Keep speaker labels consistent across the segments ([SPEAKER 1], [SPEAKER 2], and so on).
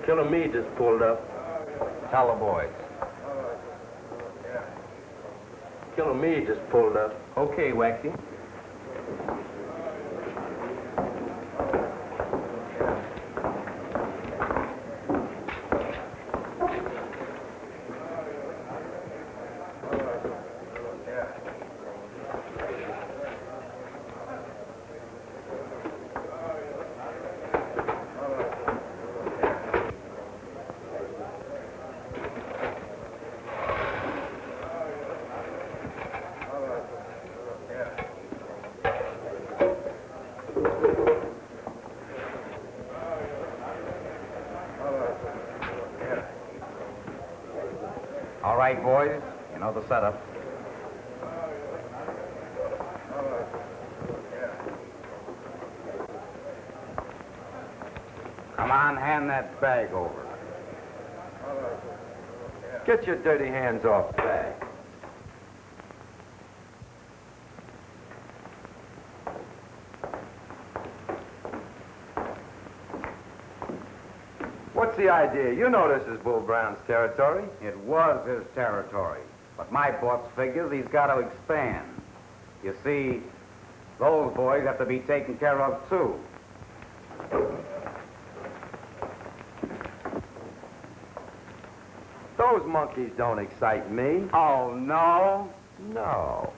[SPEAKER 1] Killer Me just pulled up.
[SPEAKER 2] Tell the boys.
[SPEAKER 1] Killer Me just pulled up.
[SPEAKER 2] Okay, Waxy. All right, boys, you know the setup. Come on, hand that bag over.
[SPEAKER 1] Get your dirty hands off the bag. What's the idea? You know this is Bull Brown's territory.
[SPEAKER 2] It was his territory, but my boss figures he's got to expand. You see, those boys have to be taken care of, too.
[SPEAKER 1] Those monkeys don't excite me.
[SPEAKER 2] Oh, no?
[SPEAKER 1] No.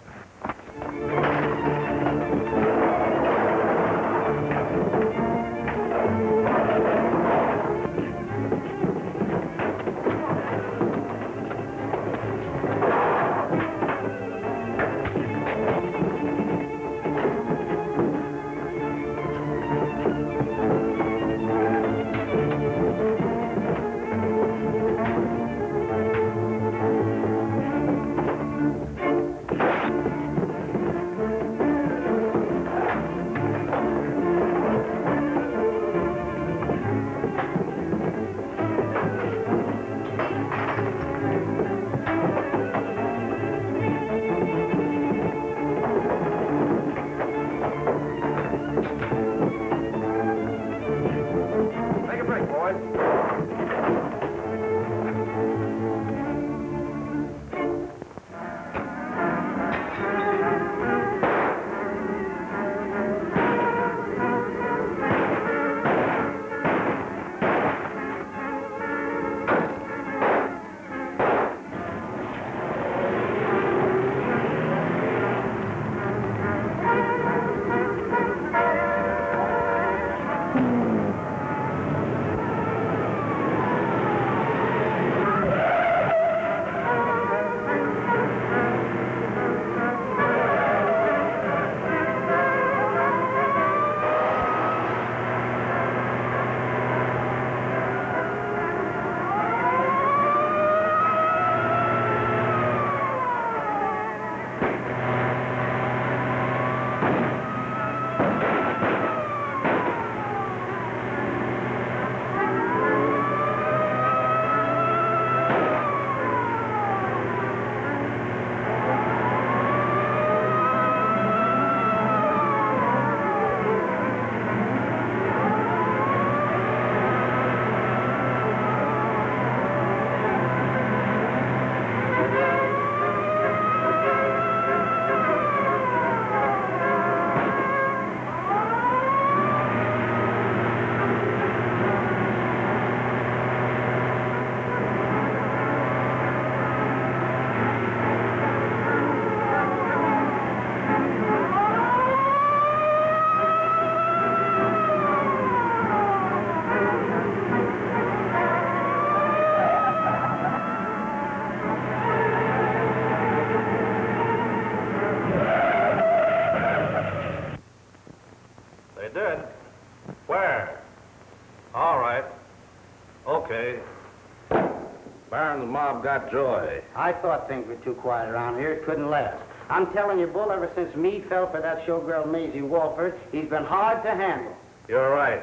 [SPEAKER 3] Got joy.
[SPEAKER 4] I thought things were too quiet around here. It couldn't last. I'm telling you, Bull, ever since me fell for that showgirl Maisie Walford, he's been hard to handle.
[SPEAKER 3] You're right.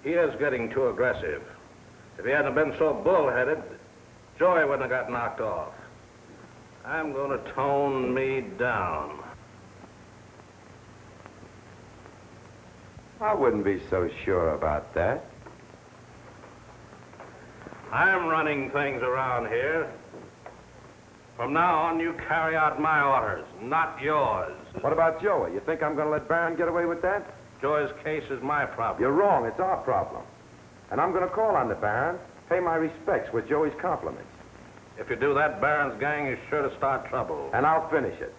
[SPEAKER 3] He is getting too aggressive. If he hadn't been so bullheaded, Joy wouldn't have got knocked off. I'm going to tone me down.
[SPEAKER 1] I wouldn't be so sure about that.
[SPEAKER 3] I'm running things around here. From now on, you carry out my orders, not yours.
[SPEAKER 1] What about Joey? You think I'm going to let Barron get away with that?
[SPEAKER 3] Joey's case is my problem.
[SPEAKER 1] You're wrong. It's our problem. And I'm going to call on the Baron, pay my respects with Joey's compliments.
[SPEAKER 3] If you do that, Barron's gang is sure to start trouble.
[SPEAKER 1] And I'll finish it.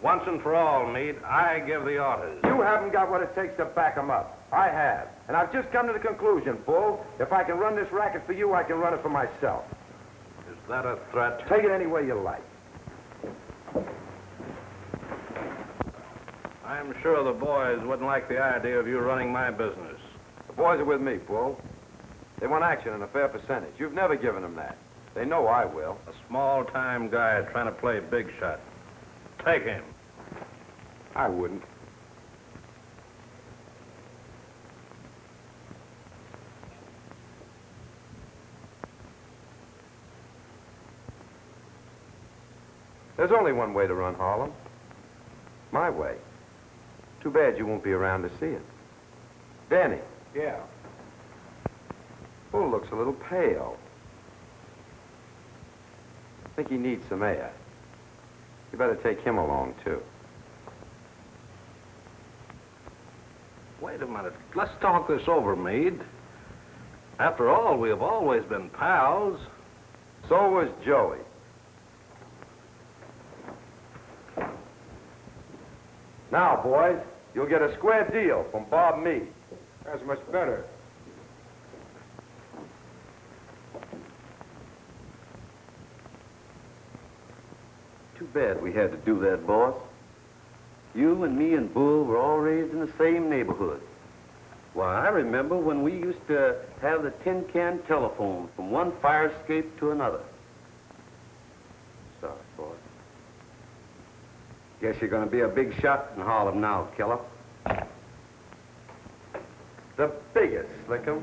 [SPEAKER 3] Once and for all, Meade, I give the orders.
[SPEAKER 1] You haven't got what it takes to back 'em up. I have. And I've just come to the conclusion, Bull, if I can run this racket for you, I can run it for myself.
[SPEAKER 3] Is that a threat?
[SPEAKER 1] Take it any way you like.
[SPEAKER 3] I'm sure the boys wouldn't like the idea of you running my business.
[SPEAKER 1] The boys are with me, Bull. They want action and a fair percentage. You've never given them that. They know I will.
[SPEAKER 3] A small-time guy trying to play big shot. Take him.
[SPEAKER 1] I wouldn't. There's only one way to run Harlem. My way. Too bad you won't be around to see it. Danny.
[SPEAKER 2] Yeah.
[SPEAKER 1] Bull looks a little pale. I think he needs some air. You better take him along, too.
[SPEAKER 3] Wait a minute. Let's talk this over, Meade. After all, we have always been pals.
[SPEAKER 1] So was Joey. Now, boys, you'll get a square deal from Bob Meade.
[SPEAKER 2] That's much better.
[SPEAKER 5] Too bad we had to do that, boss. You and me and Bull were all raised in the same neighborhood. Why, I remember when we used to have the tin can telephone from one fire escape to another. Sorry, boss.
[SPEAKER 2] Guess you're going to be a big shot in Harlem now, killer.
[SPEAKER 1] The biggest, Slickum.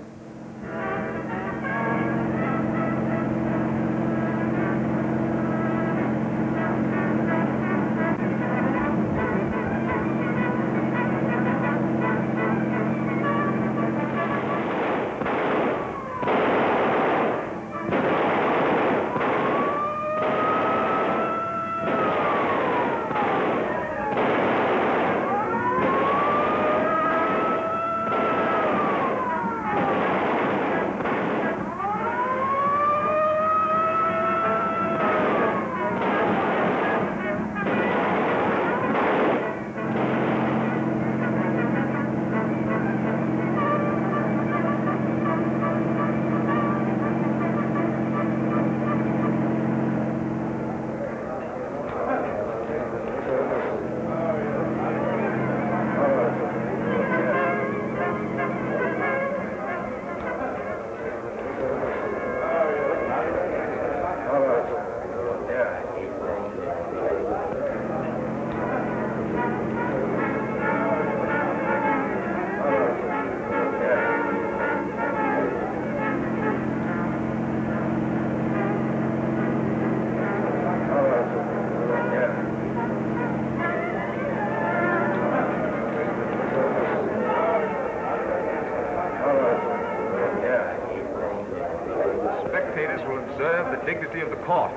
[SPEAKER 6] Dignity of the court.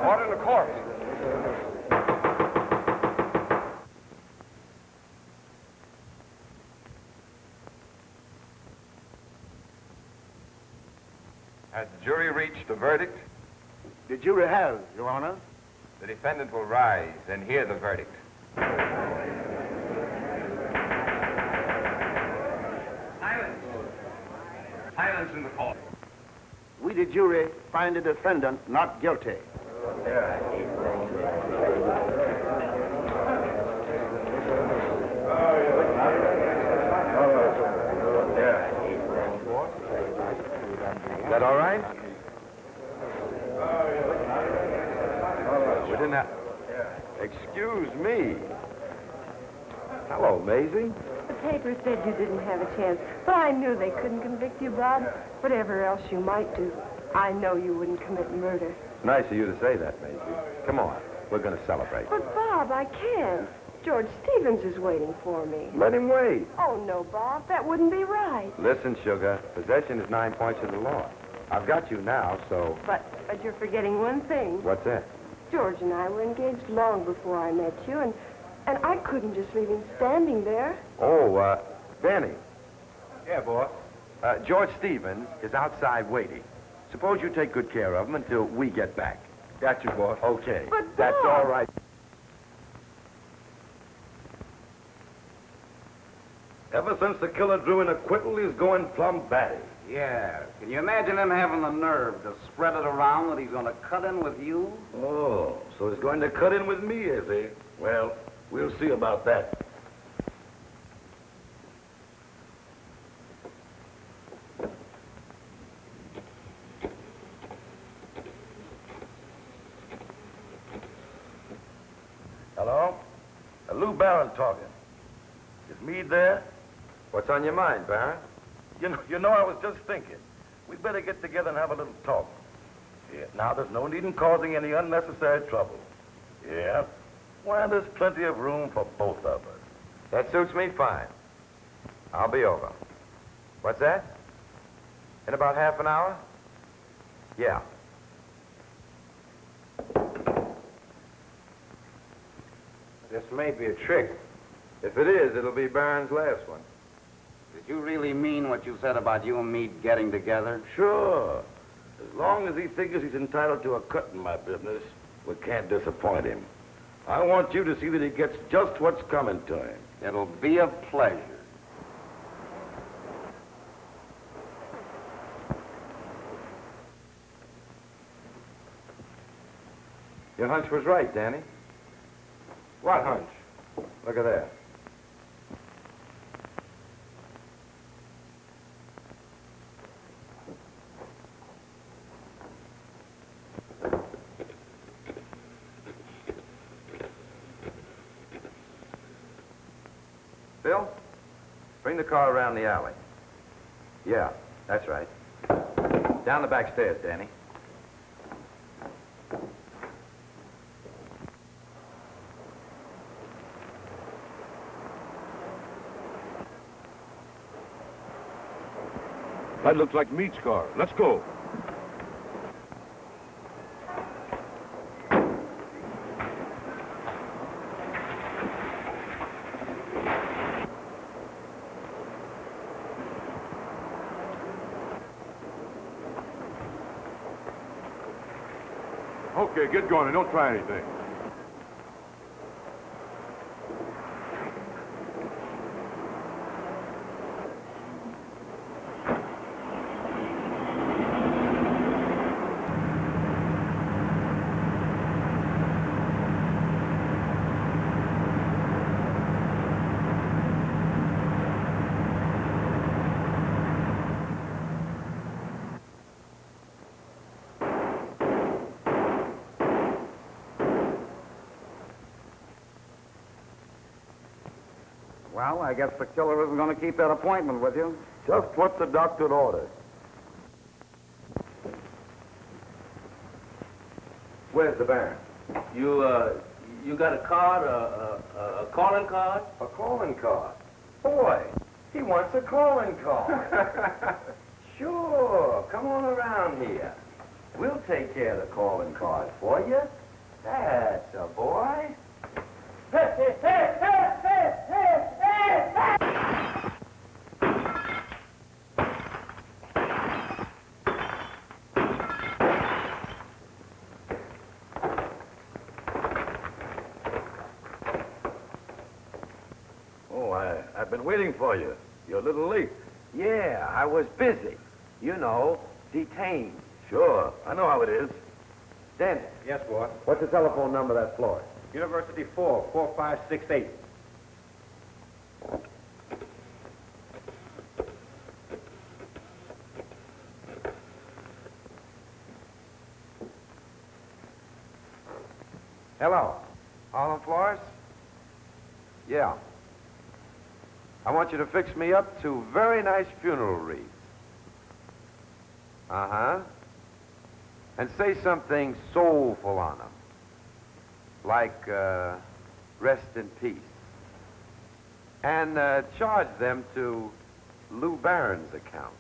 [SPEAKER 6] Order in the court.
[SPEAKER 1] Has the jury reached a verdict?
[SPEAKER 2] The jury has, Your Honor.
[SPEAKER 1] The defendant will rise and hear the verdict.
[SPEAKER 6] Silence in the court.
[SPEAKER 2] We, the jury, find the defendant not guilty.
[SPEAKER 1] Is that all right? We didn't have... Excuse me. Hello, Maisie.
[SPEAKER 7] The paper said you didn't have a chance, but I knew they couldn't convict you, Bob. Whatever else you might do, I know you wouldn't commit murder.
[SPEAKER 1] Nice of you to say that, Maisie. Come on. We're going to celebrate.
[SPEAKER 7] But, Bob, I can't. George Stevens is waiting for me.
[SPEAKER 1] Let him wait.
[SPEAKER 7] Oh, no, Bob. That wouldn't be right.
[SPEAKER 1] Listen, Sugar, possession is 9 points of the law. I've got you now, so...
[SPEAKER 7] But you're forgetting one thing.
[SPEAKER 1] What's that?
[SPEAKER 7] George and I were engaged long before I met you, and I couldn't just leave him standing there.
[SPEAKER 1] Oh, Danny.
[SPEAKER 6] Yeah, boss.
[SPEAKER 1] George Stevens is outside waiting. Suppose you take good care of him until we get back.
[SPEAKER 6] Got you, boss.
[SPEAKER 1] Okay.
[SPEAKER 7] But,
[SPEAKER 1] That's
[SPEAKER 7] Bob.
[SPEAKER 1] all right.
[SPEAKER 3] Ever since the killer drew an acquittal, he's going plumb batty.
[SPEAKER 2] Yeah. Can you imagine him having the nerve to spread it around that he's going to cut in with you?
[SPEAKER 3] Oh, so he's going to cut in with me, is he? Well, we'll see about that. Hello? Lou Barron talking. Is Meade there?
[SPEAKER 1] What's on your mind, Barron?
[SPEAKER 3] You know, I was just thinking. We'd better get together and have a little talk. Yeah, now, there's no need in causing any unnecessary trouble. Yeah? Why, there's plenty of room for both of us.
[SPEAKER 1] That suits me fine. I'll be over. What's that? In about half an hour? Yeah.
[SPEAKER 2] This may be a trick.
[SPEAKER 1] If it is, it'll be Barron's last one.
[SPEAKER 2] Did you really mean what you said about you and me getting together?
[SPEAKER 3] Sure. As long as he figures he's entitled to a cut in my business, we can't disappoint him. I want you to see that he gets just what's coming to him.
[SPEAKER 2] It'll be a pleasure.
[SPEAKER 1] Your hunch was right, Danny.
[SPEAKER 6] What hunch?
[SPEAKER 1] Look at that. Bill, bring the car around the alley. Yeah, that's right. Down the back stairs, Danny.
[SPEAKER 6] That looks like Meade's car. Let's go. Okay, get going and don't try anything.
[SPEAKER 2] Well, I guess the killer isn't going to keep that appointment with you.
[SPEAKER 3] Just what the doctor ordered.
[SPEAKER 1] Where's the Baron?
[SPEAKER 5] You got a card, a calling card?
[SPEAKER 1] A calling card. Boy, he wants a calling card. Sure, come on around here. We'll take care of the calling card for you. That's a boy.
[SPEAKER 3] Oh, I've been waiting for you. You're a little late.
[SPEAKER 1] Yeah, I was busy. You know, detained.
[SPEAKER 3] Sure, I know how it is.
[SPEAKER 1] Dennis,
[SPEAKER 6] Yes, boss.
[SPEAKER 1] what's the telephone number of that floor?
[SPEAKER 6] University 4, 4568.
[SPEAKER 1] Hello. Harlem Flores? Yeah. I want you to fix me up 2 very nice funeral wreaths. Uh-huh. And say something soulful on them. Like, rest in peace.
[SPEAKER 5] and charge them to Lou Barron's account.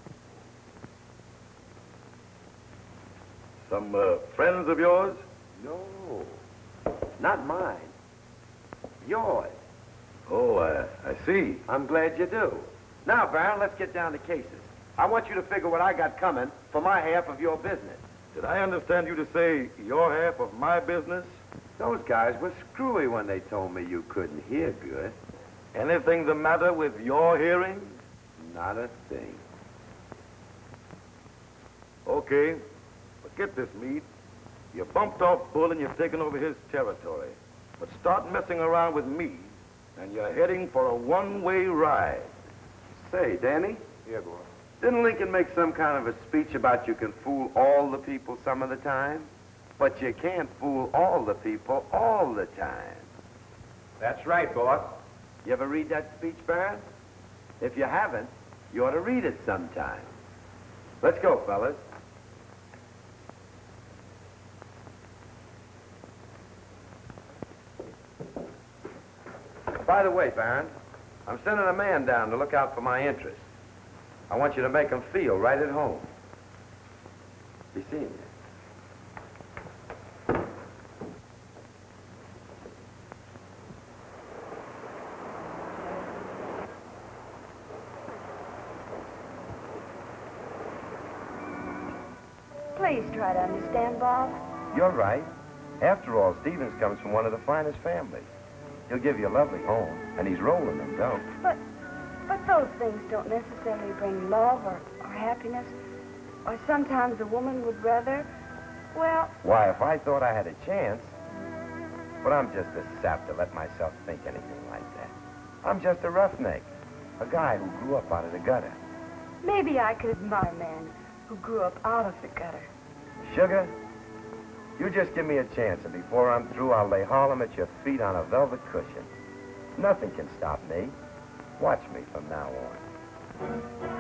[SPEAKER 1] Some friends of yours?
[SPEAKER 5] No, not mine. Yours.
[SPEAKER 1] Oh, I see.
[SPEAKER 5] I'm glad you do. Now, Barron, let's get down to cases. I want you to figure what I got coming for my half of your business.
[SPEAKER 1] Did I understand you to say your half of my business?
[SPEAKER 5] Those guys were screwy when they told me you couldn't hear good.
[SPEAKER 1] Anything the matter with your hearing?
[SPEAKER 5] Not a thing.
[SPEAKER 1] Okay, but get this, Meade. You bumped off Bull and you've taken over his territory. But start messing around with me, and you're heading for a one-way ride.
[SPEAKER 5] Say, Danny,
[SPEAKER 6] Yeah, boy.
[SPEAKER 5] didn't Lincoln make some kind of a speech about you can fool all the people some of the time, but you can't fool all the people all the time?
[SPEAKER 6] That's right, boss.
[SPEAKER 5] You ever read that speech, Barron? If you haven't, you ought to read it sometime. Let's go, fellas. By the way, Barron, I'm sending a man down to look out for my interests. I want you to make him feel right at home. Be seeing you.
[SPEAKER 7] Please try to understand, Bob.
[SPEAKER 5] You're right. After all, Stevens comes from one of the finest families. He'll give you a lovely home, and he's rolling in dough.
[SPEAKER 7] But those things don't necessarily bring love or happiness. Or sometimes a woman would rather, well...
[SPEAKER 5] Why, if I thought I had a chance... But I'm just a sap to let myself think anything like that. I'm just a roughneck. A guy who grew up out of the gutter.
[SPEAKER 7] Maybe I could admire a man who grew up out of the gutter.
[SPEAKER 5] Sugar, you just give me a chance, and before I'm through, I'll lay Harlem at your feet on a velvet cushion. Nothing can stop me. Watch me from now on.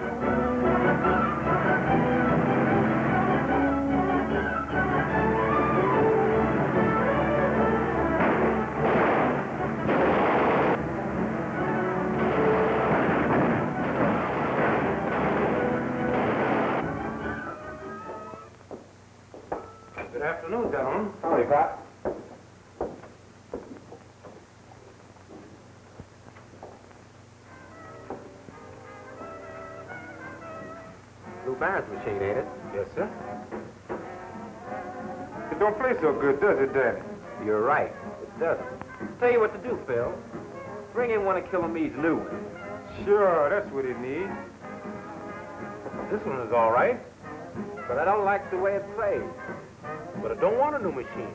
[SPEAKER 6] Good afternoon, gentlemen. Howdy, Pop.
[SPEAKER 5] Lou Barron's machine, ain't it?
[SPEAKER 6] Yes, sir. It don't play so good, does it, Daddy?
[SPEAKER 5] You're right. It doesn't. Tell you what to do, Phil. Bring in one of Killer Me's new ones.
[SPEAKER 6] Sure, that's what it needs. This one is all right,
[SPEAKER 5] But I don't like the way it plays.
[SPEAKER 6] but I don't want a new machine.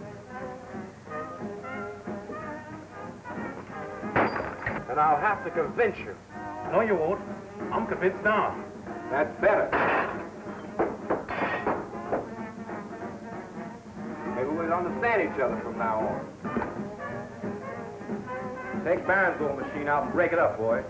[SPEAKER 5] And I'll have to convince you.
[SPEAKER 6] No, you won't. I'm convinced now.
[SPEAKER 5] That's better. Maybe we'll understand each other from now on. Take Barron's old machine out and break it up, boy.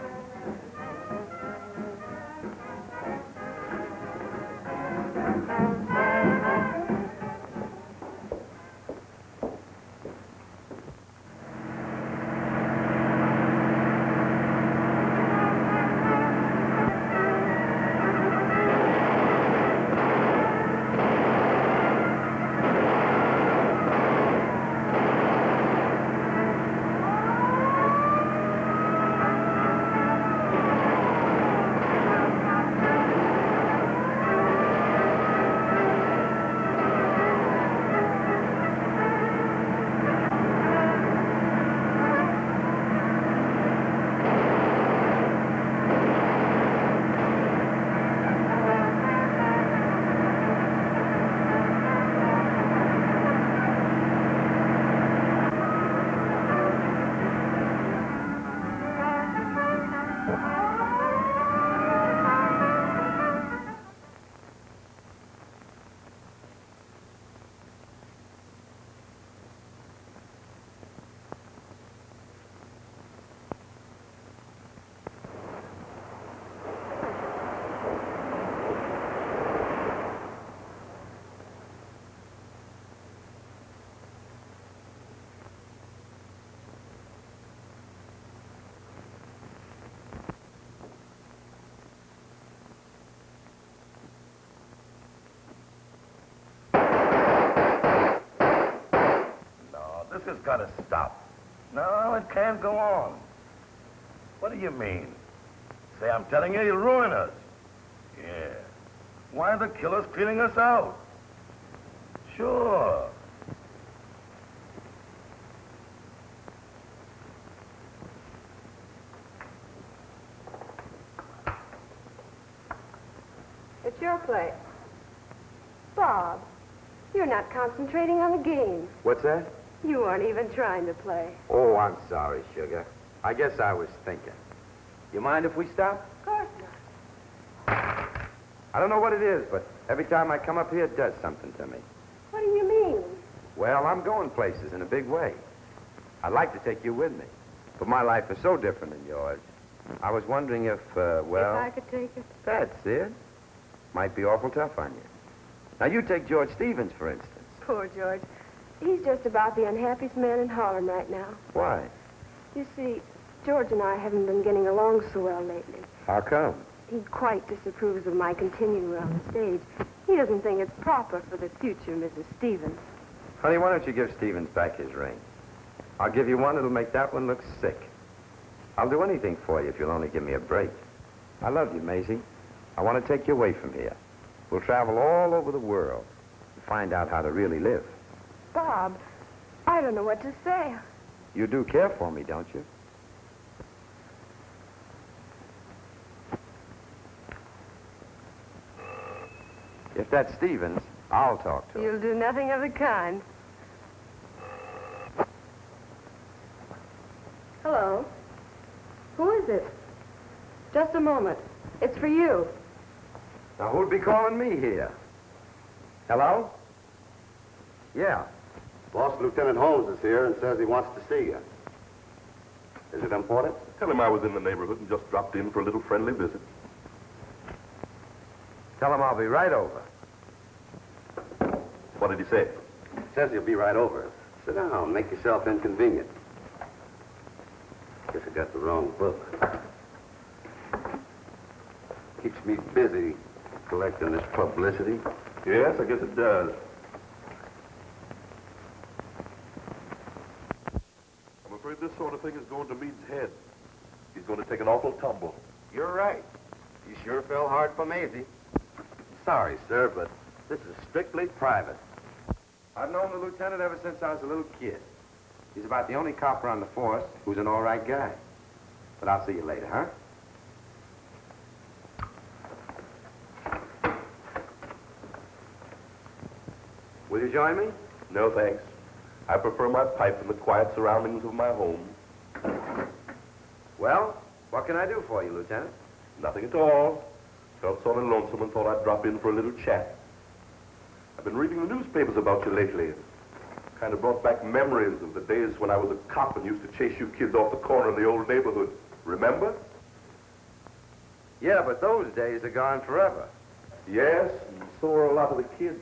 [SPEAKER 1] has got to stop. No, it can't go on. What do you mean? Say, I'm telling you, you'll ruin us. Yeah. Why are the killers cleaning us out? Sure.
[SPEAKER 8] It's your play. Bob, you're not concentrating on the game.
[SPEAKER 2] What's that?
[SPEAKER 8] You aren't even trying to play.
[SPEAKER 2] Oh, I'm sorry, Sugar. I guess I was thinking. You mind if we stop?
[SPEAKER 8] Of course not.
[SPEAKER 2] I don't know what it is, but every time I come up here, it does something to me.
[SPEAKER 8] What do you mean?
[SPEAKER 2] Well, I'm going places in a big way. I'd like to take you with me, but my life is so different than yours. I was wondering if, well...
[SPEAKER 8] If I could take it?
[SPEAKER 2] That's it. Might be awful tough on you. Now, you take George Stevens, for instance.
[SPEAKER 8] Poor George. He's just about the unhappiest man in Harlem right now.
[SPEAKER 2] Why?
[SPEAKER 8] You see, George and I haven't been getting along so well lately.
[SPEAKER 2] How come?
[SPEAKER 8] He quite disapproves of my continuing on the stage. He doesn't think it's proper for the future Mrs. Stevens.
[SPEAKER 2] Honey, why don't you give Stevens back his ring? I'll give you one that'll make that one look sick. I'll do anything for you if you'll only give me a break. I love you, Maisie. I want to take you away from here. We'll travel all over the world and find out how to really live.
[SPEAKER 8] Bob, I don't know what to say.
[SPEAKER 2] You do care for me, don't you? If that's Stevens, I'll talk to him.
[SPEAKER 8] You'll do nothing of the kind. Hello? Who is it? Just a moment. It's for you.
[SPEAKER 2] Now, who'd be calling me here? Hello? Yeah.
[SPEAKER 9] Boss Lieutenant Holmes is here and says he wants to see you. Is it important?
[SPEAKER 10] Tell him I was in the neighborhood and just dropped in for a little friendly visit.
[SPEAKER 2] Tell him I'll be right over.
[SPEAKER 10] What did he say?
[SPEAKER 9] Says he'll be right over. Sit down. Make yourself inconvenient. Guess I got the wrong book. Keeps me busy collecting this publicity.
[SPEAKER 10] Yes, I guess it does. I'm afraid this sort of thing is going to Meade's head. He's going to take an awful tumble.
[SPEAKER 2] You're right. You sure fell hard for Maisie.
[SPEAKER 9] Sorry, sir, but this is strictly private.
[SPEAKER 2] I've known the lieutenant ever since I was a little kid. He's about the only copper on the force who's an all right guy. But I'll see you later, huh? Will you join me?
[SPEAKER 10] No, thanks. I prefer my pipe in the quiet surroundings of my home.
[SPEAKER 2] Well, what can I do for you, Lieutenant?
[SPEAKER 10] Nothing at all. Felt sort of lonesome and thought I'd drop in for a little chat. I've been reading the newspapers about you lately. Kind of brought back memories of the days when I was a cop and used to chase you kids off the corner in the old neighborhood. Remember?
[SPEAKER 2] Yeah, but those days are gone forever.
[SPEAKER 10] Yes, and so are a lot of the kids.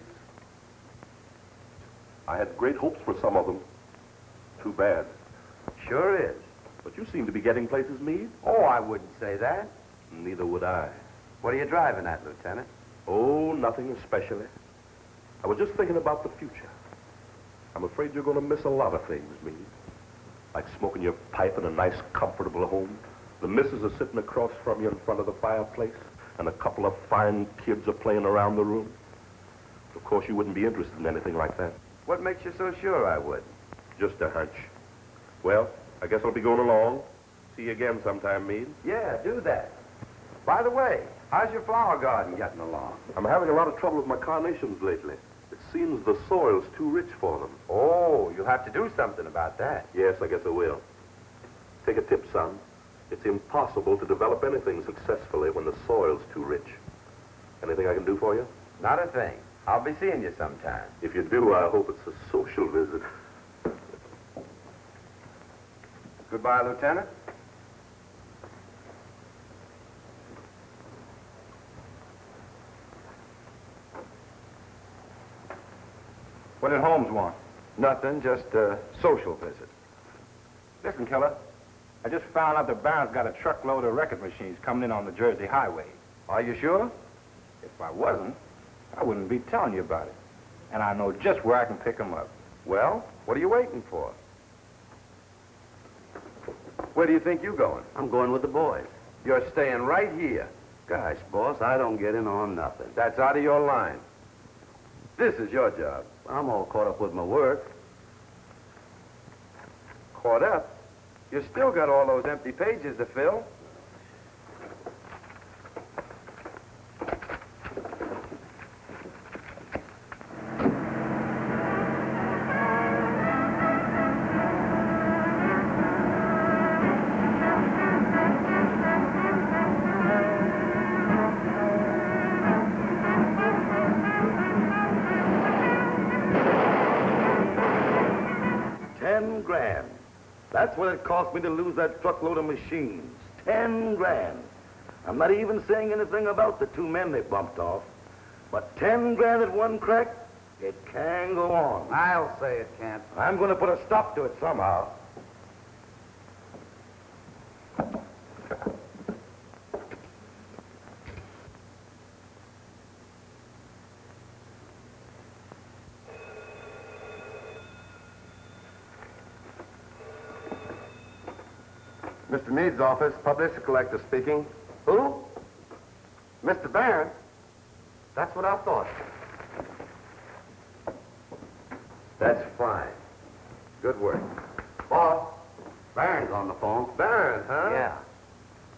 [SPEAKER 10] I had great hopes for some of them. Too bad.
[SPEAKER 2] Sure is.
[SPEAKER 10] But you seem to be getting places, Meade.
[SPEAKER 2] Oh, I wouldn't say that.
[SPEAKER 10] Neither would I.
[SPEAKER 2] What are you driving at, Lieutenant?
[SPEAKER 10] Oh, nothing especially. I was just thinking about the future. I'm afraid you're going to miss a lot of things, Meade. Like smoking your pipe in a nice, comfortable home. The missus is sitting across from you in front of the fireplace, and a couple of fine kids are playing around the room. Of course, you wouldn't be interested in anything like that.
[SPEAKER 2] What makes you so sure I would?
[SPEAKER 10] Just a hunch. Well, I guess I'll be going along. See you again sometime, Meade.
[SPEAKER 2] Yeah, do that. By the way, how's your flower garden getting along?
[SPEAKER 10] I'm having a lot of trouble with my carnations lately. It seems the soil's too rich for them.
[SPEAKER 2] Oh, you'll have to do something about that.
[SPEAKER 10] Yes, I guess I will. Take a tip, son. It's impossible to develop anything successfully when the soil's too rich. Anything I can do for you?
[SPEAKER 2] Not a thing. I'll be seeing you sometime.
[SPEAKER 10] If you do, I hope it's a social visit.
[SPEAKER 2] Goodbye, Lieutenant.
[SPEAKER 6] What did Holmes want?
[SPEAKER 2] Nothing, just a social visit.
[SPEAKER 6] Listen, Keller, I just found out the Baron's got a truckload of record machines coming in on the Jersey Highway.
[SPEAKER 2] Are you sure?
[SPEAKER 6] If I wasn't, I wouldn't be telling you about it. And I know just where I can pick them up.
[SPEAKER 2] Well, what are you waiting for?
[SPEAKER 5] Where do you think you're going?
[SPEAKER 9] I'm going with the boys.
[SPEAKER 5] You're staying right here.
[SPEAKER 9] Gosh, boss, I don't get in on nothing.
[SPEAKER 5] That's out of your line. This is your job.
[SPEAKER 9] I'm all caught up with my work.
[SPEAKER 5] Caught up? You still got all those empty pages to fill.
[SPEAKER 11] $10,000. That's what it cost me to lose that truckload of machines. $10,000. I'm not even saying anything about the 2 men they bumped off. But $10,000 at one crack, it can go on.
[SPEAKER 4] I'll say it can't.
[SPEAKER 11] I'm going to put a stop to it somehow.
[SPEAKER 9] Mr. Meade's office, publicity collector speaking.
[SPEAKER 11] Who?
[SPEAKER 9] Mr. Barron. That's what I thought.
[SPEAKER 5] That's fine. Good work.
[SPEAKER 9] Boss, Barron's on the phone.
[SPEAKER 5] Barron, huh?
[SPEAKER 9] Yeah.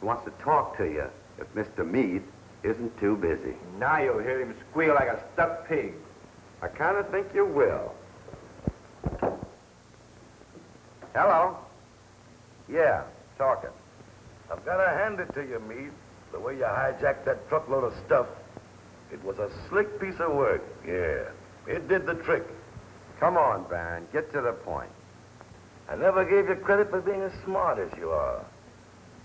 [SPEAKER 9] He wants to talk to you if Mr. Meade isn't too busy.
[SPEAKER 6] Now you'll hear him squeal like a stuck pig.
[SPEAKER 5] I kind of think you will.
[SPEAKER 11] Hello? Yeah, talking. I've got to hand it to you, Meade. The way you hijacked that truckload of stuff. It was a slick piece of work, yeah. It did the trick.
[SPEAKER 5] Come on, Barron. Get to the point.
[SPEAKER 11] I never gave you credit for being as smart as you are.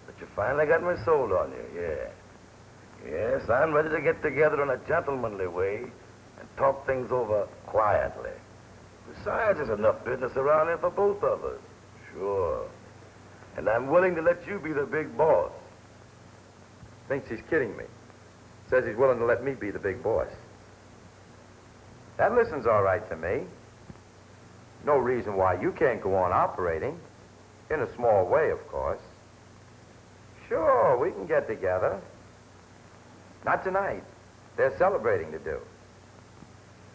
[SPEAKER 11] But you finally got me sold on you, yeah. Yes, I'm ready to get together in a gentlemanly way and talk things over quietly. Besides, there's enough business around here for both of us. Sure. And I'm willing to let you be the big boss.
[SPEAKER 2] Thinks he's kidding me. Says he's willing to let me be the big boss. That listens all right to me. No reason why you can't go on operating. In a small way, of course. Sure, we can get together. Not tonight. There's celebrating to do.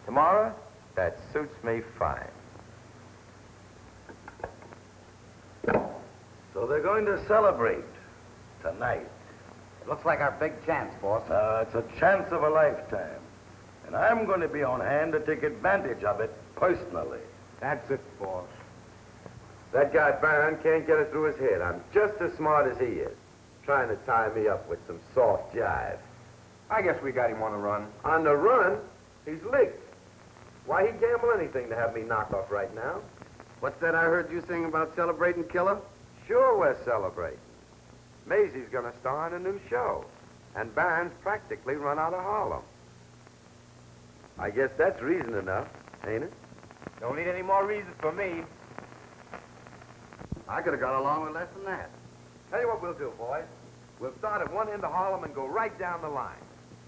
[SPEAKER 2] Tomorrow, that suits me fine.
[SPEAKER 11] So they're going to celebrate tonight.
[SPEAKER 4] Looks like our big chance, boss.
[SPEAKER 11] It's a chance of a lifetime. And I'm going to be on hand to take advantage of it personally.
[SPEAKER 6] That's it, boss.
[SPEAKER 5] That guy Barron can't get it through his head. I'm just as smart as he is. Trying to tie me up with some soft jive.
[SPEAKER 6] I guess we got him on the run.
[SPEAKER 5] On the run? He's licked. Why he'd gamble anything to have me knocked off right now?
[SPEAKER 9] What's that I heard you sing about celebrating, killer?
[SPEAKER 2] Sure, we're celebrating. Maisie's gonna star in a new show. And Barron's practically run out of Harlem.
[SPEAKER 5] I guess that's reason enough, ain't it?
[SPEAKER 6] Don't need any more reasons for me.
[SPEAKER 9] I could have got along with less than that.
[SPEAKER 2] Tell you what we'll do, boys. We'll start at one end of Harlem and go right down the line.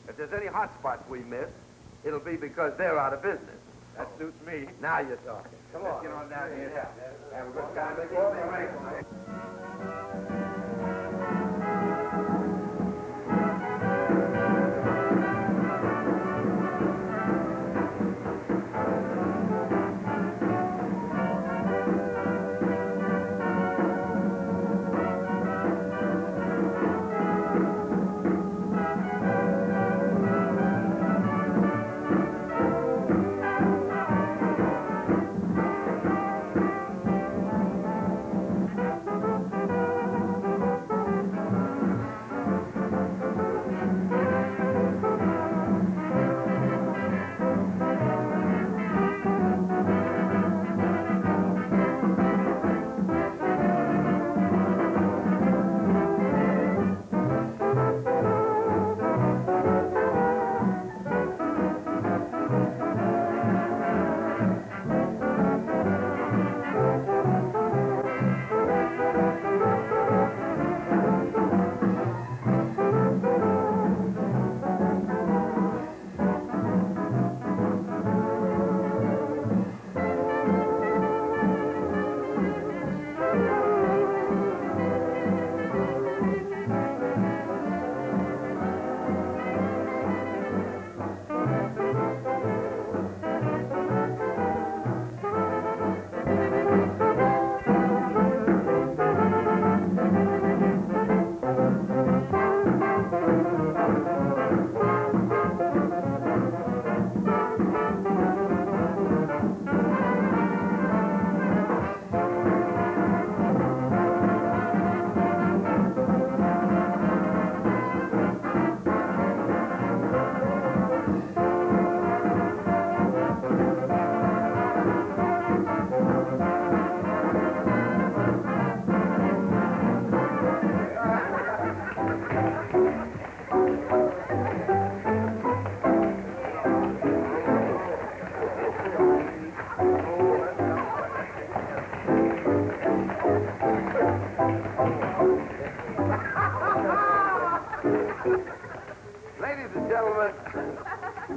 [SPEAKER 2] If there's any hot spots we miss, it'll be because they're out of business.
[SPEAKER 6] That suits me.
[SPEAKER 2] Now you're talking. Come on.
[SPEAKER 6] Let's get on down here.
[SPEAKER 2] Yeah.
[SPEAKER 6] Have a good time.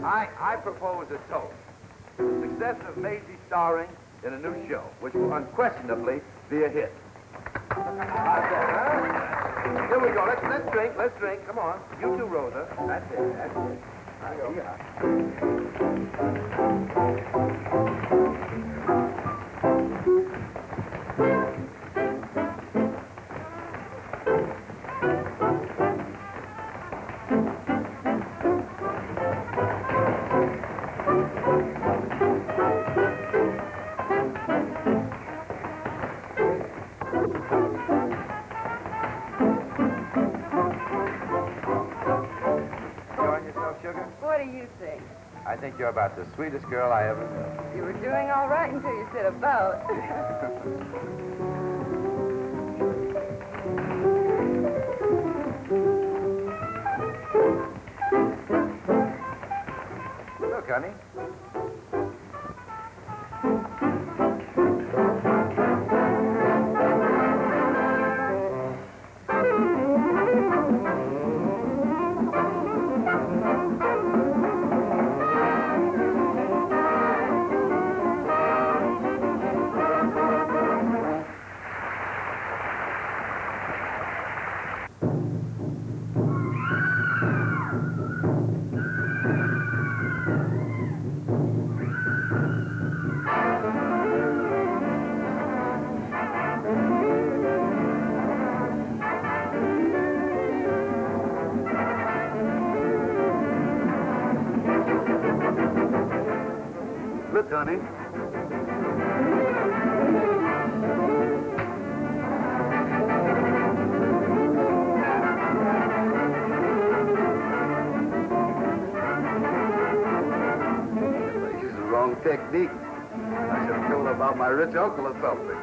[SPEAKER 2] I propose a toast. The success of Maisie starring in a new show, which will unquestionably be a hit. How's that, huh? Here we go. Let's drink. Let's drink. Come on. You too, Rosa. That's it. That's it. All right, here you are.
[SPEAKER 8] What do you think?
[SPEAKER 2] I think you're about the sweetest girl I ever met.
[SPEAKER 8] You were doing all right until you said about.
[SPEAKER 2] Look, honey.
[SPEAKER 9] Look, honey. I used the wrong technique. I should have told her about my rich uncle or something.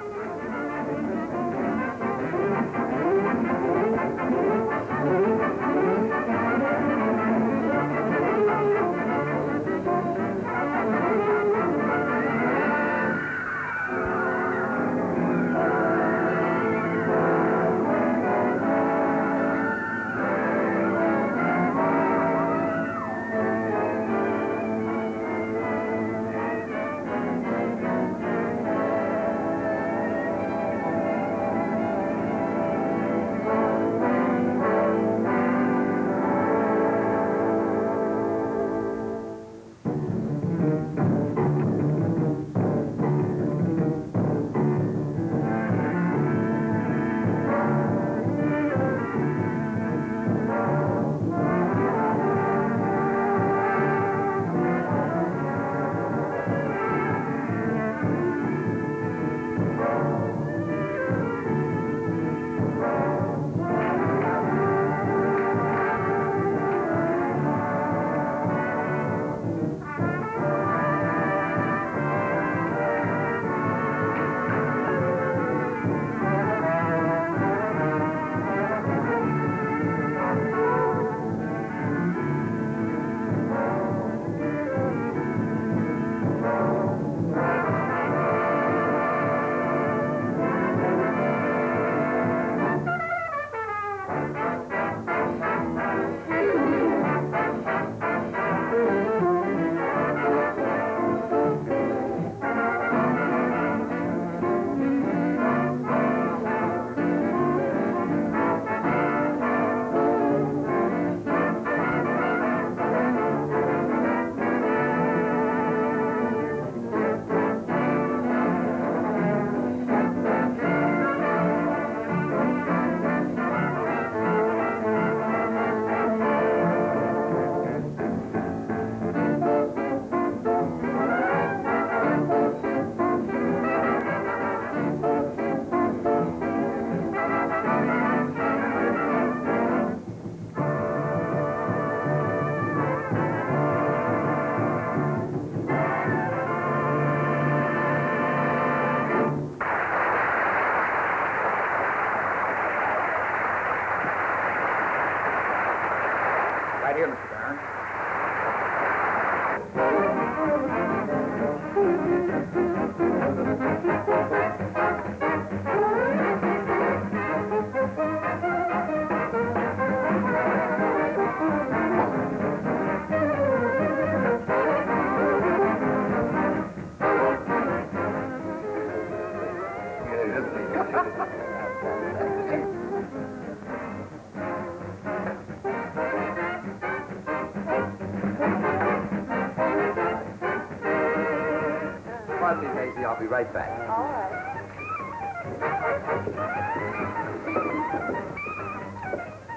[SPEAKER 2] I'll be right back.
[SPEAKER 8] All right.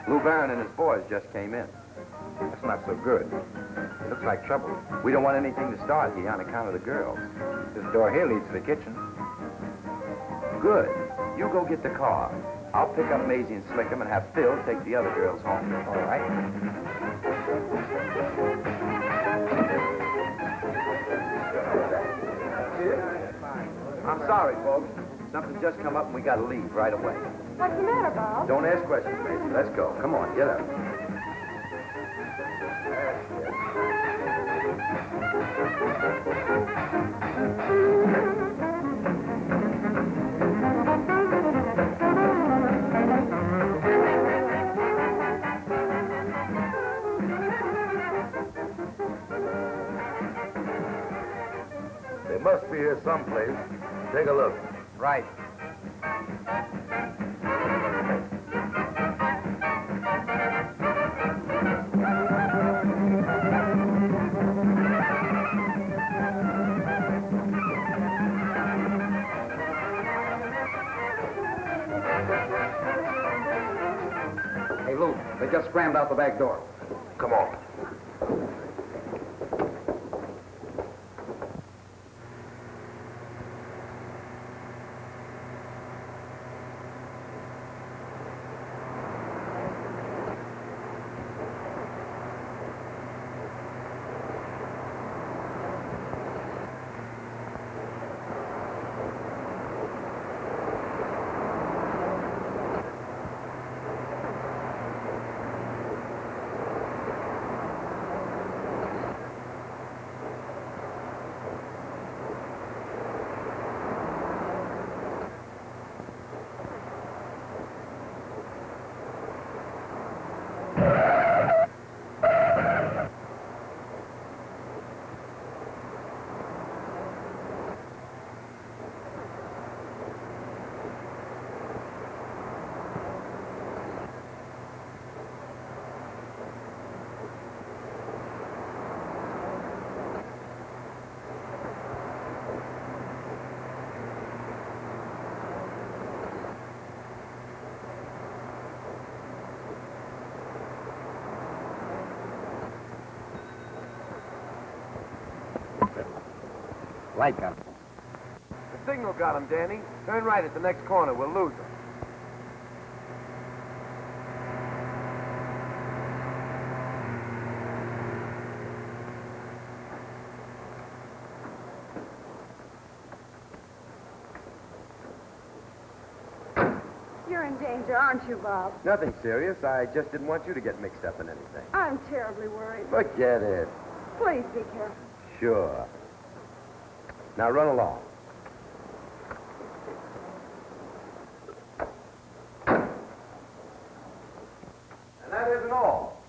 [SPEAKER 2] Lou Barron and his boys just came in.
[SPEAKER 6] That's not so good.
[SPEAKER 2] It looks like trouble. We don't want anything to start here on account of the girls.
[SPEAKER 6] This door here leads to the kitchen.
[SPEAKER 2] Good. You go get the car. I'll pick up Maisie and Slickum and have Phil take the other girls home.
[SPEAKER 6] All right.
[SPEAKER 2] I'm sorry, folks. Something just come up and we gotta leave right away.
[SPEAKER 8] What's the matter, Bob?
[SPEAKER 2] Don't ask questions, Maisie. Let's go. Come on, get up.
[SPEAKER 11] They must be here someplace. Take a look.
[SPEAKER 2] Right.
[SPEAKER 6] Hey, Lou, they just scrammed out the back door.
[SPEAKER 11] Come on.
[SPEAKER 2] Light gun.
[SPEAKER 6] The signal got him, Danny. Turn right at the next corner. We'll lose him.
[SPEAKER 8] You're in danger, aren't you, Bob?
[SPEAKER 2] Nothing serious. I just didn't want you to get mixed up in anything.
[SPEAKER 8] I'm terribly worried.
[SPEAKER 2] Forget it.
[SPEAKER 8] Please be careful.
[SPEAKER 2] Sure. Now run along. And that isn't all.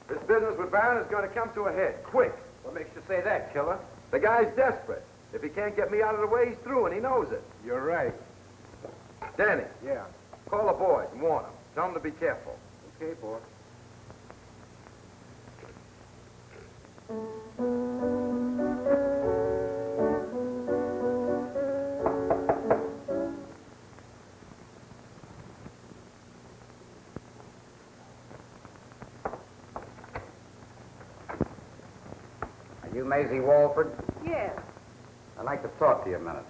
[SPEAKER 2] This business with Barron is going to come to a head, quick.
[SPEAKER 6] What makes you say that, killer?
[SPEAKER 2] The guy's desperate. If he can't get me out of the way, he's through, and he knows it.
[SPEAKER 6] You're right.
[SPEAKER 2] Danny,
[SPEAKER 6] Yeah.
[SPEAKER 2] call the boys and warn them. Tell them to be careful.
[SPEAKER 6] Okay, boy.
[SPEAKER 4] Are you Maisie Walford?
[SPEAKER 8] Yes.
[SPEAKER 4] I'd like to talk to you a minute.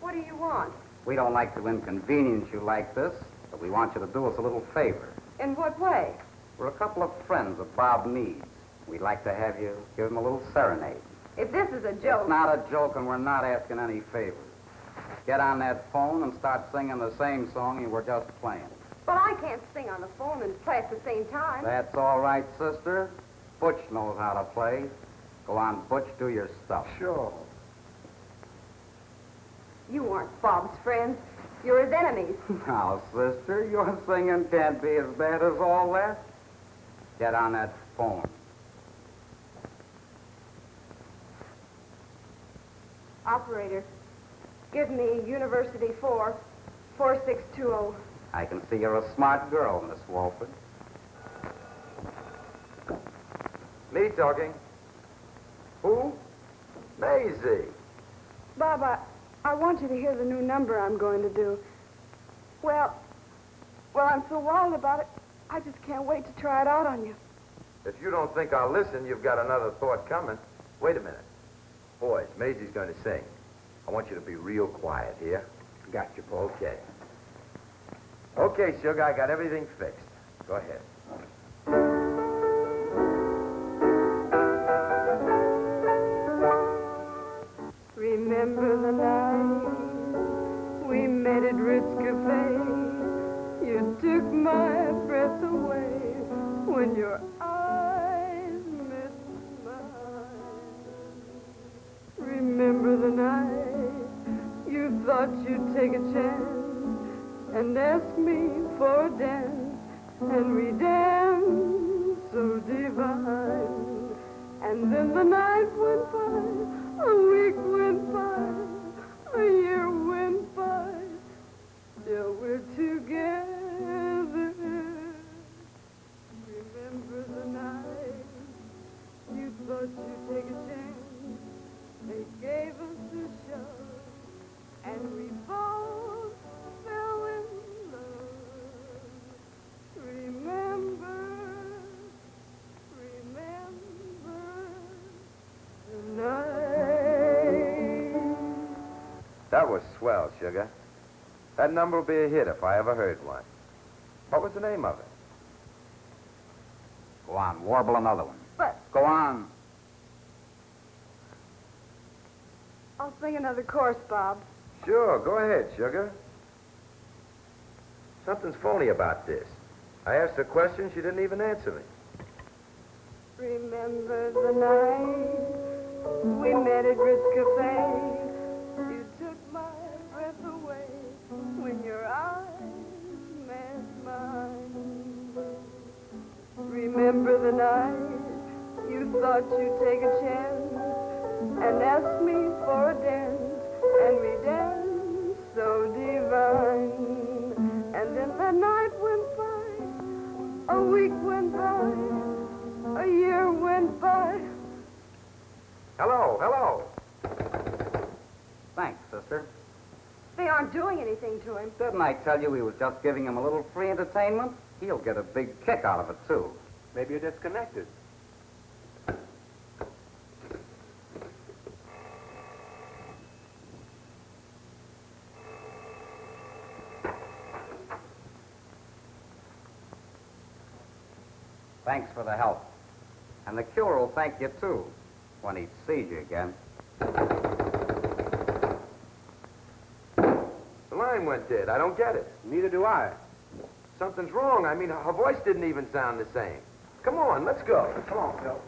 [SPEAKER 8] What do you want?
[SPEAKER 4] We don't like to inconvenience you like this, but we want you to do us a little favor.
[SPEAKER 8] In what way?
[SPEAKER 4] We're a couple of friends of Bob Meade's. We'd like to have you give him a little serenade.
[SPEAKER 8] If this is a joke...
[SPEAKER 4] It's not a joke, and we're not asking any favors. Get on that phone and start singing the same song you were just playing.
[SPEAKER 8] But I can't sing on the phone and play at the same time.
[SPEAKER 4] That's all right, sister. Butch knows how to play. Go on, Butch, do your stuff.
[SPEAKER 6] Sure.
[SPEAKER 8] You aren't Bob's friends. You're his enemies.
[SPEAKER 4] Now, sister, your singing can't be as bad as all that. Get on that phone.
[SPEAKER 8] Operator, give me University 4, 4620.
[SPEAKER 4] I can see you're a smart girl, Miss Walford.
[SPEAKER 2] Me talking. Who? Maisie.
[SPEAKER 7] Bob, I want you to hear the new number I'm going to do. Well, I'm so wild about it, I just can't wait to try it out on you.
[SPEAKER 2] If you don't think I'll listen, you've got another thought coming. Wait a minute. Boys, Maisie's going to sing. I want you to be real quiet here. Got you, Paul. Okay. Okay, sugar, I got everything fixed. Go ahead.
[SPEAKER 8] Remember the night we met at Ritz Cafe? You took my breath away when your eyes met mine. Remember the night you thought you'd take a chance and ask me for a dance, and we danced so divine. And then the night went by, a week went by, a year went by, still we're together. Remember the night you thought you'd take a chance, they gave us a show, and we both fell in love. Remember the night.
[SPEAKER 2] That was swell, sugar. That number will be a hit if I ever heard one. What was the name of it?
[SPEAKER 12] Go on, warble another one.
[SPEAKER 7] But
[SPEAKER 12] Go on.
[SPEAKER 7] I'll sing another chorus, Bob.
[SPEAKER 2] Sure, go ahead, sugar. Something's phony about this. I asked her a question, she didn't even answer me.
[SPEAKER 8] Remember the night we met at Ritz Cafe? You took my breath away when your eyes met mine. Remember the night you thought you'd take a chance and asked me for a dance, and we danced so divine. And then the night went by, a week went by, a year went by.
[SPEAKER 2] Hello, hello.
[SPEAKER 12] Thanks, sister.
[SPEAKER 7] They aren't doing anything to him.
[SPEAKER 12] Didn't I tell you we was just giving him a little free entertainment? He'll get a big kick out of it, too.
[SPEAKER 6] Maybe you're disconnected.
[SPEAKER 12] Thanks for the help. And the cure will thank you, too, when he sees you again.
[SPEAKER 2] The line went dead. I don't get it.
[SPEAKER 6] Neither do I.
[SPEAKER 2] Something's wrong. I mean, her voice didn't even sound the same. Come on, let's go.
[SPEAKER 6] Come on, Phil.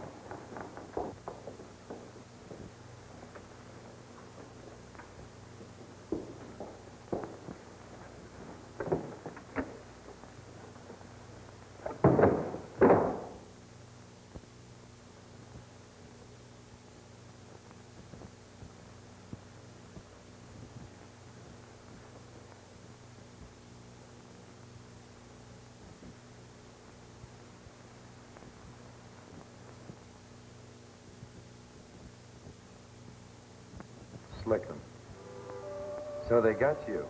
[SPEAKER 2] Slick them. So they got you.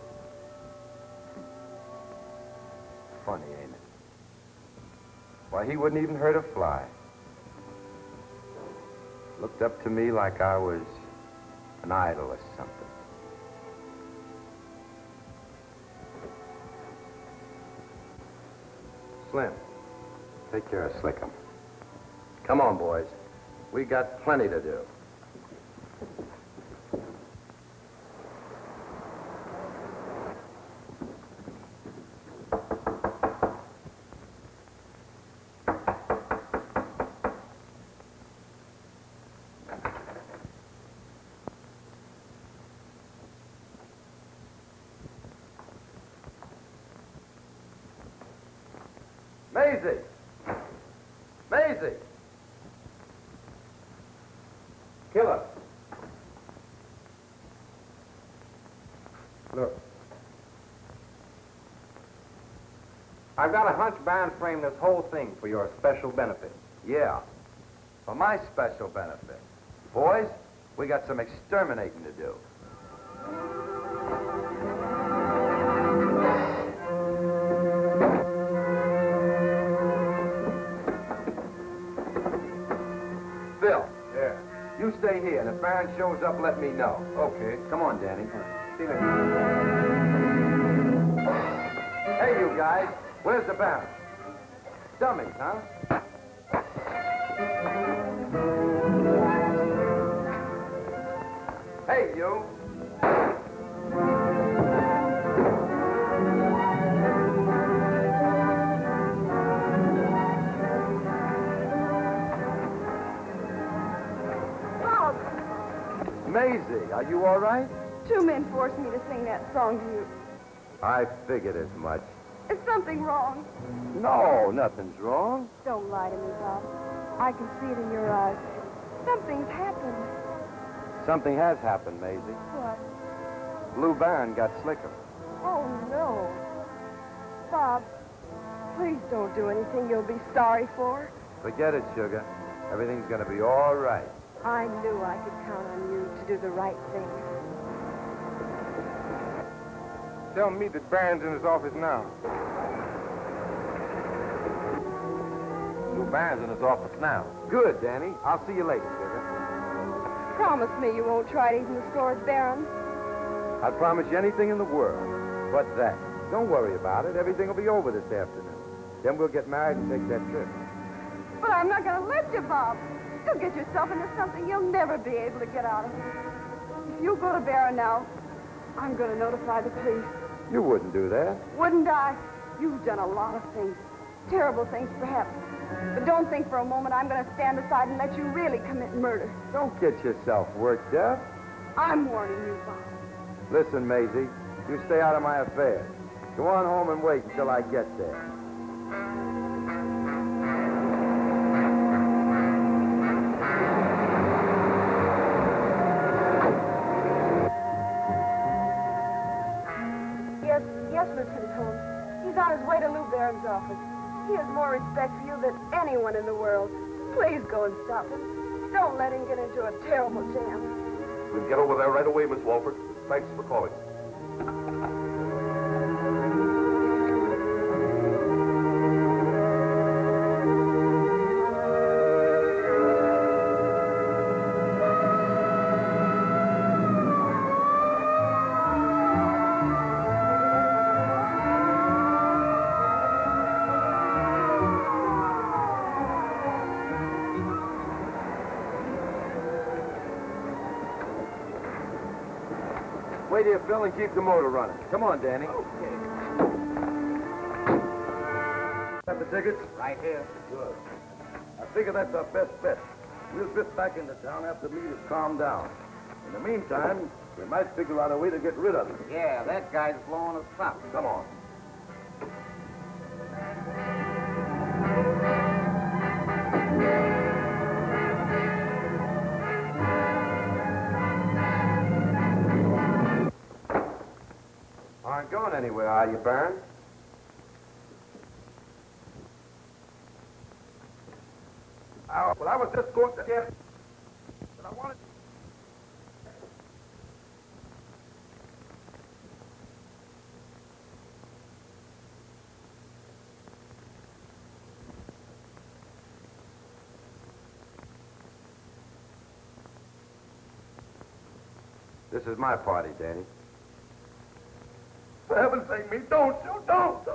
[SPEAKER 2] Funny, ain't it? Why, he wouldn't even hurt a fly. Looked up to me like I was an idol or something. Slim, take care of Slickum. Come on, boys. We got plenty to do. Maisie! Maisie! Killer! Look.
[SPEAKER 6] I've got a hunch band frame this whole thing for your special benefit.
[SPEAKER 2] Yeah. For my special benefit. Boys, we got some exterminating to do. Phil.
[SPEAKER 6] Yeah.
[SPEAKER 2] You stay here, and if Baron shows up, let me know.
[SPEAKER 6] Okay.
[SPEAKER 2] Come on, Danny.
[SPEAKER 6] See you later.
[SPEAKER 2] Hey, you guys. Where's the Baron? Dummies, huh? Hey, you.
[SPEAKER 7] Bob,
[SPEAKER 2] Maisie, are you all right?
[SPEAKER 7] 2 men forced me to sing that song to you.
[SPEAKER 2] I figured as much.
[SPEAKER 7] Is something wrong?
[SPEAKER 2] No, nothing's wrong.
[SPEAKER 7] Don't lie to me, Bob. I can see it in your eyes. Something's happened.
[SPEAKER 2] Something has happened, Maisie.
[SPEAKER 7] What?
[SPEAKER 2] Blue Baron got slicker.
[SPEAKER 7] Oh, no. Bob, please don't do anything you'll be sorry for.
[SPEAKER 2] Forget it, Sugar. Everything's gonna be all right.
[SPEAKER 7] I knew I could count on you to do the right thing.
[SPEAKER 6] Tell me that Baron's in his office now.
[SPEAKER 2] Blue Baron's in his office now. Good, Danny. I'll see you later, Sugar.
[SPEAKER 7] Promise me you won't try to eat in the store at Barron's.
[SPEAKER 2] I'd promise you anything in the world but that. Don't worry about it. Everything will be over this afternoon. Then we'll get married and take that trip.
[SPEAKER 7] But I'm not going to let you, Bob. You'll get yourself into something you'll never be able to get out of. If you go to Barron now, I'm going to notify the police.
[SPEAKER 2] You wouldn't do that.
[SPEAKER 7] Wouldn't I? You've done a lot of things. Terrible things, perhaps. But don't think for a moment I'm going to stand aside and let you really commit murder.
[SPEAKER 2] Don't get yourself worked up.
[SPEAKER 7] I'm warning you, Bob.
[SPEAKER 2] Listen, Maisie, you stay out of my affairs. Go on home and wait until I get there.
[SPEAKER 7] Yes, Lieutenant Holmes. He's on his way to Lou Barron's office. He has more respect for you than anyone in the world. Please go and stop him. Don't let him get into a terrible jam.
[SPEAKER 10] We'll get over there right away, Miss Walford. Thanks for calling.
[SPEAKER 2] Wait here, Phil, and keep the motor running. Come on, Danny.
[SPEAKER 4] Okay.
[SPEAKER 2] Got the tickets?
[SPEAKER 4] Right here.
[SPEAKER 2] Good. I figure that's our best bet. We'll drift back into town after the meet has calmed down. In the meantime, we might figure out a way to get rid of him.
[SPEAKER 4] Yeah, that guy's blowing us up.
[SPEAKER 2] Come on. Aren't going anywhere, are you, Baron?
[SPEAKER 10] Oh, well, I was just going to get... But I wanted...
[SPEAKER 2] This is my party, Danny.
[SPEAKER 10] For heaven's sake, me, don't you, don't!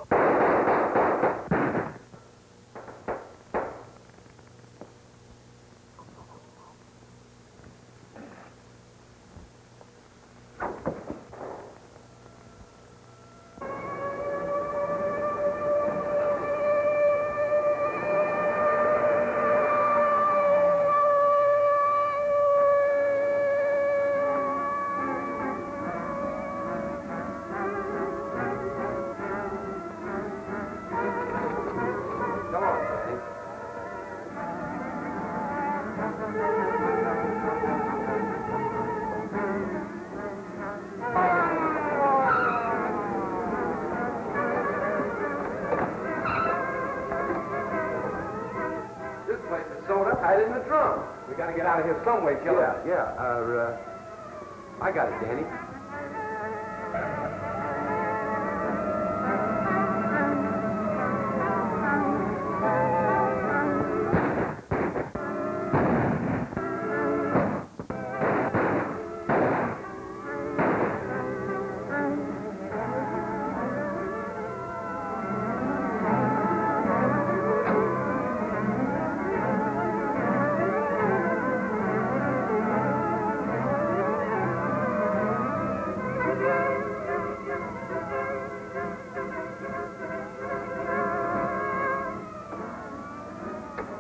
[SPEAKER 2] right in the drum.
[SPEAKER 6] We gotta get out of here some way, killer.
[SPEAKER 2] Yeah. I got it, Danny.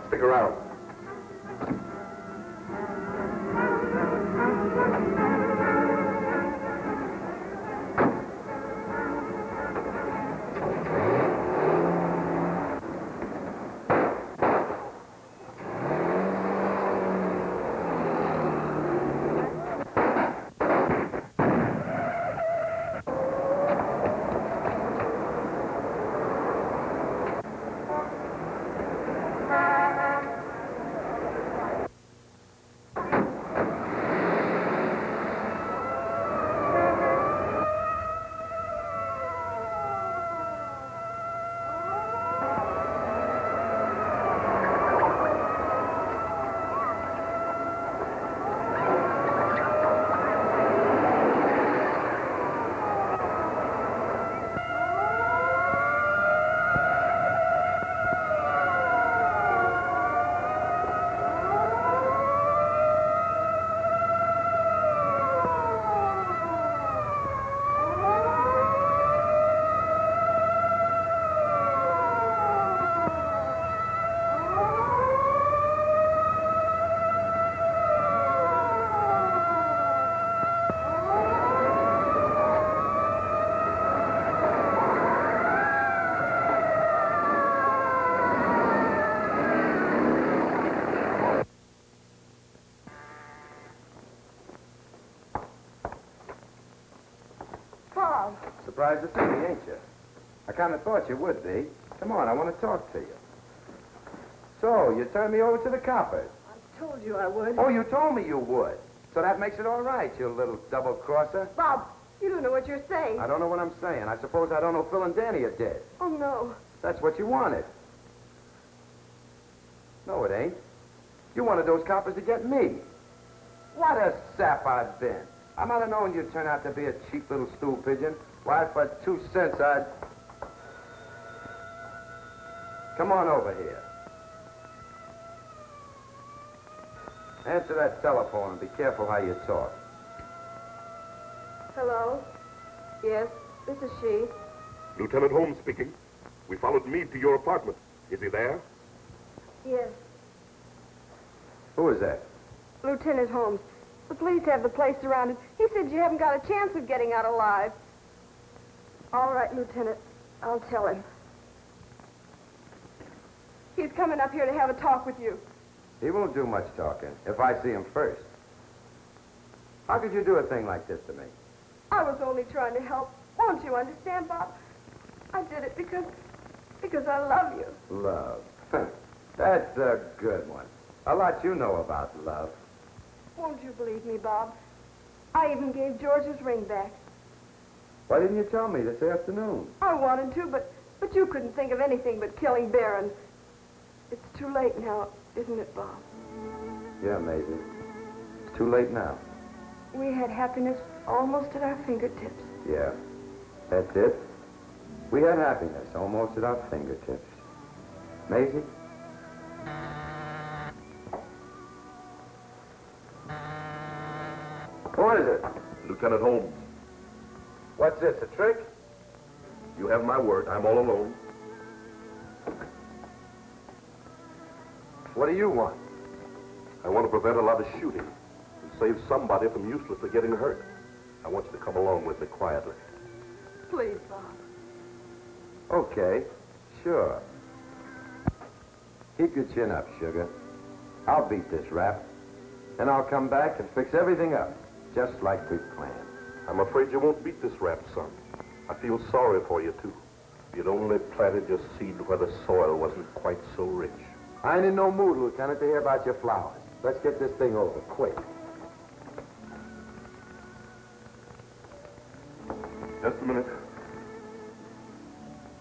[SPEAKER 10] Stick around.
[SPEAKER 2] Surprised to see me, ain't you? I kind of thought you would be. Come on, I want to talk to you. So, you turned me over to the coppers.
[SPEAKER 7] I told you I would.
[SPEAKER 2] Oh, you told me you would. So that makes it all right, you little double-crosser.
[SPEAKER 7] Bob, you don't know what you're saying.
[SPEAKER 2] I don't know what I'm saying. I suppose I don't know Phil and Danny are dead.
[SPEAKER 7] Oh, no.
[SPEAKER 2] That's what you wanted. No, it ain't. You wanted those coppers to get me. What a sap I've been. I might have known you'd turn out to be a cheap little stool pigeon. Why, for 2 cents, I'd... Come on over here. Answer that telephone and be careful how you talk.
[SPEAKER 7] Hello? Yes, this is she.
[SPEAKER 10] Lieutenant Holmes speaking. We followed Meade to your apartment. Is he there?
[SPEAKER 7] Yes.
[SPEAKER 2] Who is that?
[SPEAKER 7] Lieutenant Holmes. The police have the place surrounded. He said you haven't got a chance of getting out alive. All right, Lieutenant. I'll tell him. He's coming up here to have a talk with you.
[SPEAKER 2] He won't do much talking if I see him first. How could you do a thing like this to me?
[SPEAKER 7] I was only trying to help. Won't you understand, Bob? I did it because I love you.
[SPEAKER 2] Love. That's a good one. A lot you know about love.
[SPEAKER 7] Won't you believe me, Bob? I even gave George's ring back.
[SPEAKER 2] Why didn't you tell me this afternoon?
[SPEAKER 7] I wanted to, but you couldn't think of anything but killing Barron. It's too late now, isn't it, Bob?
[SPEAKER 2] Yeah, Maisie. It's too late now.
[SPEAKER 7] We had happiness almost at our fingertips.
[SPEAKER 2] Yeah, that's it. We had happiness almost at our fingertips. Maisie? What is it?
[SPEAKER 10] Lieutenant Holmes.
[SPEAKER 2] What's this, a trick?
[SPEAKER 10] You have my word. I'm all alone.
[SPEAKER 2] What do you want?
[SPEAKER 10] I want to prevent a lot of shooting and save somebody from uselessly getting hurt. I want you to come along with me quietly.
[SPEAKER 7] Please, Bob.
[SPEAKER 2] Okay, sure. Keep your chin up, sugar. I'll beat this rap. Then I'll come back and fix everything up, just like we planned.
[SPEAKER 10] I'm afraid you won't beat this rap, son. I feel sorry for you, too. You'd only planted your seed where the soil wasn't quite so rich.
[SPEAKER 2] I ain't in no mood, Lieutenant, to hear about your flowers. Let's get this thing over, quick.
[SPEAKER 10] Just a minute.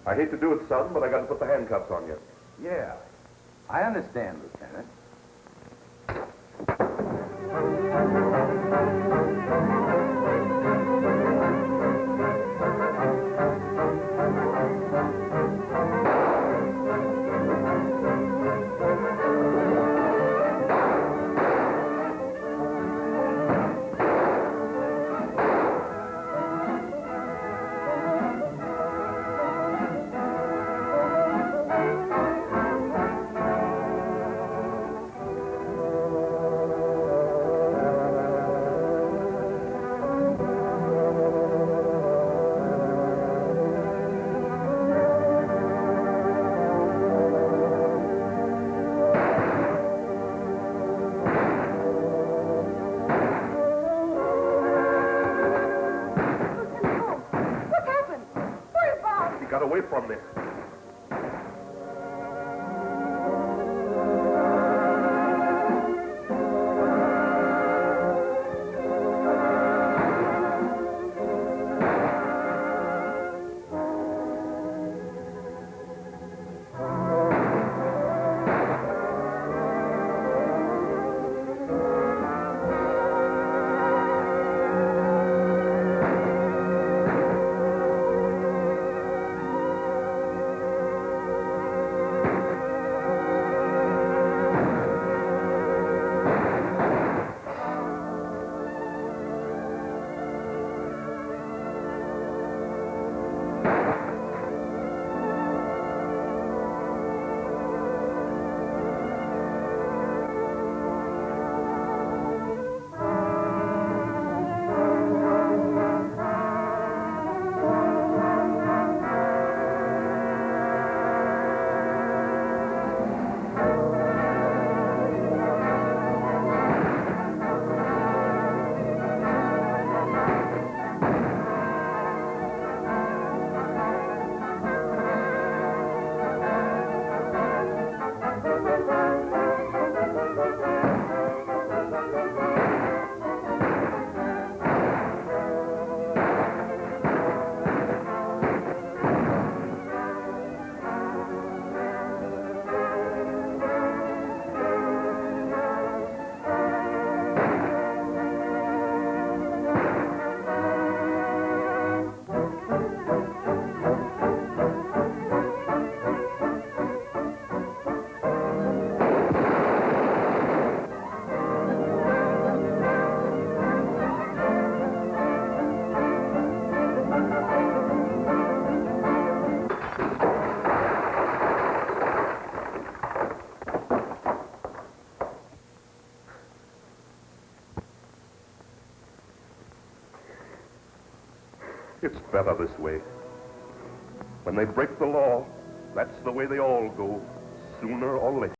[SPEAKER 10] I hate to do it, son, but I got to put the handcuffs on you.
[SPEAKER 2] Yeah, I understand, Lieutenant.
[SPEAKER 10] Got away from me. It's better this way. When they break the law, that's the way they all go, sooner or later.